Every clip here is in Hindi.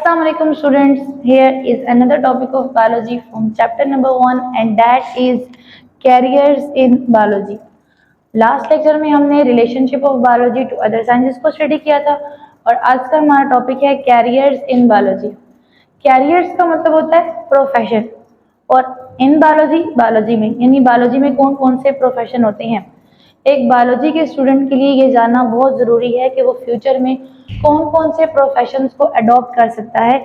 Assalamu alaikum students. Here is another topic of biology from chapter number 1 and that is carriers in biology. Last lecture में हमने relationship of biology to other sciences को स्टडी किया था और आज का हमारा टॉपिक है कैरियर्स इन बायोलॉजी। कैरियर्स का मतलब होता है प्रोफेशन और इन बायोलॉजी में यानी बायोलॉजी में कौन कौन से प्रोफेशन होते हैं। एक बायोलॉजी के स्टूडेंट के लिए ये जानना बहुत ज़रूरी है कि वो फ्यूचर में कौन कौन से प्रोफेशंस को अडॉप्ट कर सकता है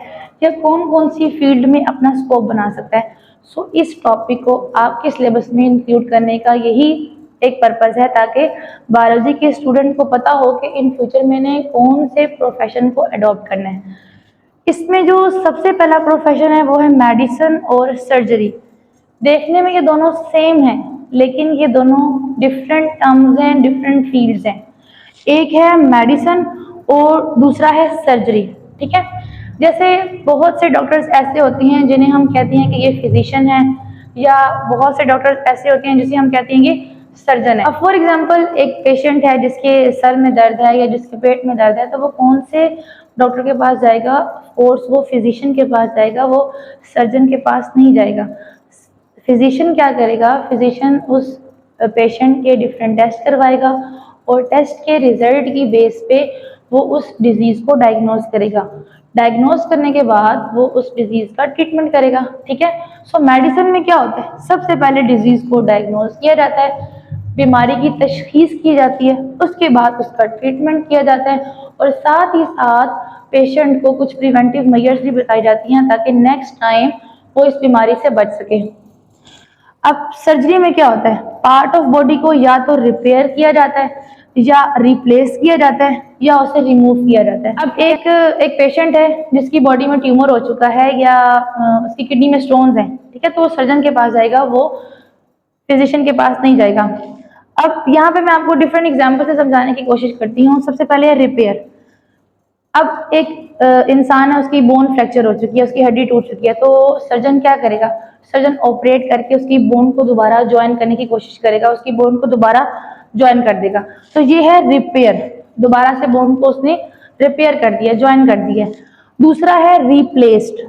या कौन कौन सी फील्ड में अपना स्कोप बना सकता है। सो इस टॉपिक को आपके सिलेबस में इंक्लूड करने का यही एक पर्पज़ है ताकि बायोलॉजी के स्टूडेंट को पता हो कि इन फ्यूचर मैंने कौन से प्रोफेशन को अडॉप्ट करना है। इसमें जो सबसे पहला प्रोफेशन है वो है मेडिसिन और सर्जरी। देखने में ये दोनों सेम हैं लेकिन ये दोनों डिफरेंट टर्म्स हैं, डिफरेंट फील्ड्स हैं। एक है मेडिसिन और दूसरा है सर्जरी। ठीक है, जैसे बहुत से डॉक्टर्स ऐसे होते हैं जिन्हें हम कहते हैं कि ये फिजिशियन है या बहुत से डॉक्टर्स ऐसे होते हैं जिसे हम कहते हैं कि सर्जन है। अब फॉर एग्जांपल एक पेशेंट है जिसके सर में दर्द है या जिसके पेट में दर्द है तो वो कौन से डॉक्टर के पास जाएगा? कोर्स वो फिजिशियन के पास जाएगा, वो सर्जन के पास नहीं जाएगा। फिजिशियन क्या करेगा? फिजिशियन उस पेशेंट के डिफरेंट टेस्ट करवाएगा और टेस्ट के रिजल्ट की बेस पे वो उस डिजीज को डायग्नोज करेगा। डायग्नोज करने के बाद वो उस डिजीज का ट्रीटमेंट करेगा। ठीक है, सो मेडिसिन में क्या होता है? सबसे पहले डिजीज को डायग्नोज किया जाता है, बीमारी की तशखीस की जाती है, उसके बाद उसका ट्रीटमेंट किया जाता है और साथ ही साथ पेशेंट को कुछ प्रिवेंटिव मेजर्स भी बताई जाती हैं ताकि नेक्स्ट टाइम वो इस बीमारी से बच सके। अब सर्जरी में क्या होता है? पार्ट ऑफ बॉडी को या तो रिपेयर किया जाता है या रिप्लेस किया जाता है या उसे रिमूव किया जाता है। अब एक पेशेंट है जिसकी बॉडी में ट्यूमर हो चुका है या उसकी किडनी में स्टोन्स हैं, ठीक है, तो वो सर्जन के पास जाएगा, वो फिजिशियन के पास नहीं जाएगा। अब यहाँ पे मैं आपको डिफरेंट एग्जाम्पल से समझाने की कोशिश करती हूँ। सबसे पहले है रिपेयर। अब एक इंसान है, उसकी बोन फ्रैक्चर हो चुकी है, उसकी हड्डी टूट चुकी है, तो सर्जन क्या करेगा? सर्जन ऑपरेट करके उसकी बोन को दोबारा ज्वाइन करने की कोशिश करेगा, उसकी बोन को दोबारा ज्वाइन कर देगा। तो ये है रिपेयर, दोबारा से बोन को उसने रिपेयर कर दिया, ज्वाइन कर दिया। दूसरा है रिप्लेस्ड।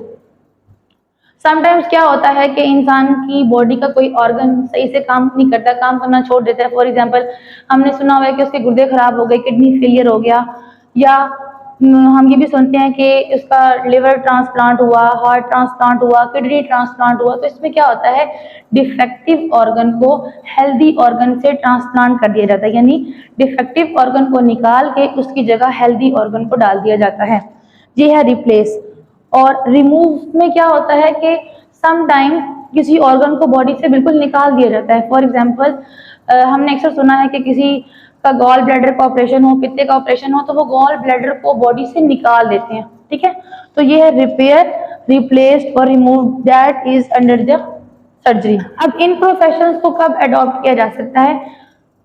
समटाइम्स क्या होता है कि इंसान की बॉडी का कोई ऑर्गन सही से काम नहीं करता, काम करना छोड़ देता है। फॉर एग्जांपल हमने सुना हुआ है कि उसके गुर्दे खराब हो गए, किडनी फेलियर हो गया, या हम ये भी सुनते हैं कि उसका लिवर ट्रांसप्लांट हुआ, हार्ट ट्रांसप्लांट हुआ, किडनी ट्रांसप्लांट हुआ। तो इसमें क्या होता है? डिफेक्टिव ऑर्गन को हेल्दी ऑर्गन से ट्रांसप्लांट कर दिया जाता है, यानी डिफेक्टिव ऑर्गन को निकाल के उसकी जगह हेल्दी ऑर्गन को डाल दिया जाता है। ये है रिप्लेस। और रिमूव में क्या होता है कि समटाइम किसी ऑर्गन को बॉडी से बिल्कुल निकाल दिया जाता है। फॉर एग्जांपल हमने अक्सर सुना है कि किसी का गॉल ब्लैडर का ऑपरेशन हो, पित्ते का ऑपरेशन हो, तो वो गॉल ब्लैडर को बॉडी से निकाल देते हैं। ठीक है, तो ये है रिपेयर, रिप्लेस्ड और remove, that is under the surgery. अब इन प्रोफेशंस को कब अडॉप्ट किया जा सकता है?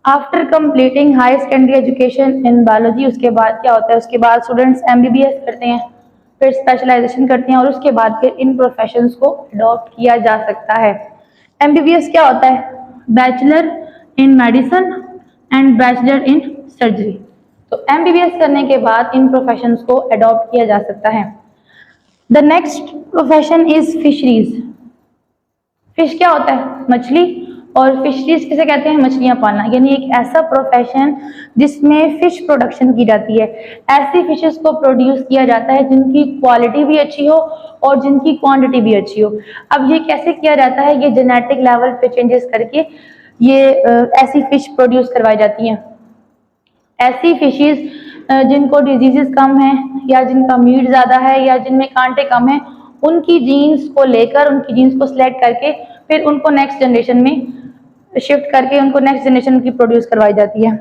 After completing high secondary education in biology. उसके बाद क्या होता है? उसके बाद स्टूडेंट्स MBBS करते हैं, फिर स्पेशलाइजेशन करते हैं और उसके बाद फिर इन प्रोफेशंस को अडॉप्ट किया जा सकता है। MBBS क्या होता है? Bachelor in medicine and bachelor in surgery. तो MBBS करने के बाद इन प्रोफेशंस को अडॉप्ट किया जा सकता है। The next profession is fisheries. Fish क्या होता है? मछली। और फिशरीज किसे कहते हैं? मछलियां पालना, यानी एक ऐसा प्रोफेशन जिसमें फिश प्रोडक्शन की जाती है। ऐसी फिशेस को प्रोड्यूस किया जाता है जिनकी क्वालिटी भी अच्छी हो और जिनकी क्वांटिटी भी अच्छी हो। अब ये कैसे किया जाता है? ये जेनेटिक लेवल पे चेंजेस करके ये ऐसी फिश प्रोड्यूस करवाई जाती हैं। ऐसी फिशेस जिनको डिजीजेस कम हैं या जिनका मीट ज़्यादा है या जिनमें कांटे कम हैं, उनकी जीन्स को लेकर, उनकी जीन्स को सिलेक्ट करके फिर उनको नेक्स्ट जनरेशन में शिफ्ट करके उनको नेक्स्ट जनरेशन की प्रोड्यूस करवाई जाती है।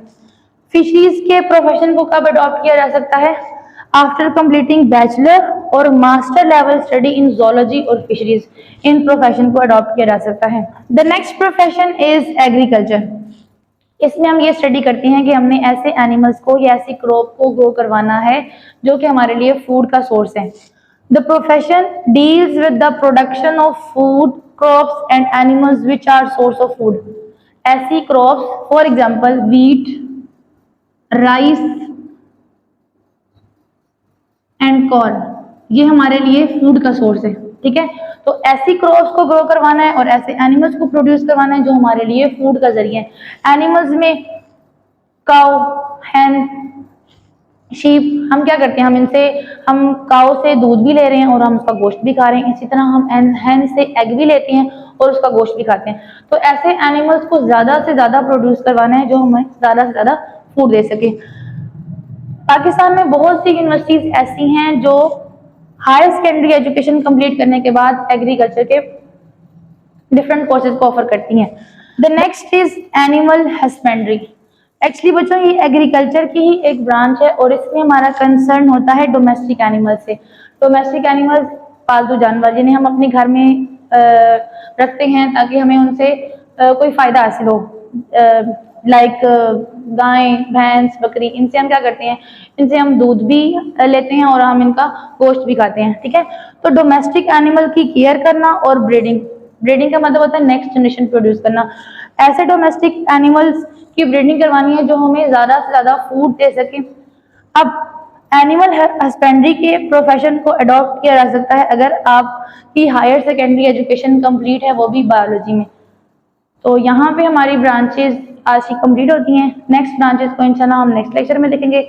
फिशरीज के प्रोफेशन को कब अडॉप्ट किया जा सकता है? आफ्टर कंप्लीटिंग बैचलर और master level study in zoology और फिशरीज, इन प्रोफेशन को अडॉप्ट किया जा सकता है। The next profession is agriculture. इसमें हम ये स्टडी करते हैं कि हमने ऐसे एनिमल्स को या ऐसी क्रॉप को ग्रो करवाना है जो कि हमारे लिए फूड का सोर्स है। The profession deals with the production of food, crops and animals which are source of food. ऐसी crops for example wheat, rice and corn, ये हमारे लिए फूड का सोर्स है, ठीक है। तो ऐसी क्रॉप्स को ग्रो करवाना है और ऐसे एनिमल्स को प्रोड्यूस करवाना है जो हमारे लिए फूड का जरिए है। एनिमल्स में काउ, हैन, शीप, हम क्या करते हैं, हम काउ से दूध भी ले रहे हैं और हम उसका गोश्त भी खा रहे हैं। इसी तरह हम हैन से एग भी लेते हैं और उसका गोश्त भी खाते हैं। तो ऐसे एनिमल्स को ज्यादा से ज्यादा प्रोड्यूस करवाना है जो हमें ज्यादा से ज्यादा फूड दे सके। पाकिस्तान में बहुत सी यूनिवर्सिटीज ऐसी हैं जो हायर सेकेंडरी एजुकेशन कंप्लीट करने के बाद एग्रीकल्चर के डिफरेंट कोर्सेज को ऑफर करती हैं। The next is animal husbandry. Actually बच्चों ये एग्रीकल्चर की ही एक ब्रांच है और इसमें हमारा कंसर्न होता है डोमेस्टिक एनिमल से। डोमेस्टिक एनिमल्स पालतू जानवर जिन्हें हम अपने घर में रखते हैं ताकि हमें उनसे कोई फायदा हासिल हो, लाइक गाय, भैंस, बकरी। इनसे हम क्या करते हैं, इनसे हम दूध भी लेते हैं और हम इनका गोश्त भी खाते हैं, ठीक है। तो डोमेस्टिक एनिमल की केयर करना और ब्रीडिंग, ब्रीडिंग का मतलब होता है नेक्स्ट जनरेशन प्रोड्यूस करना। ऐसे डोमेस्टिक एनिमल्स की ब्रीडिंग करवानी है जो हमें ज्यादा से ज्यादा फूड दे सके। अब एनिमल हस्बेंड्री के प्रोफेशन को अडॉप्ट किया जा सकता है अगर आपकी हायर सेकेंडरी एजुकेशन कंप्लीट है, वो भी बायोलॉजी में। तो यहाँ पे हमारी ब्रांचेस आज ही कंप्लीट होती हैं। नेक्स्ट ब्रांचेस को इंशाल्लाह हम नेक्स्ट लेक्चर में देखेंगे।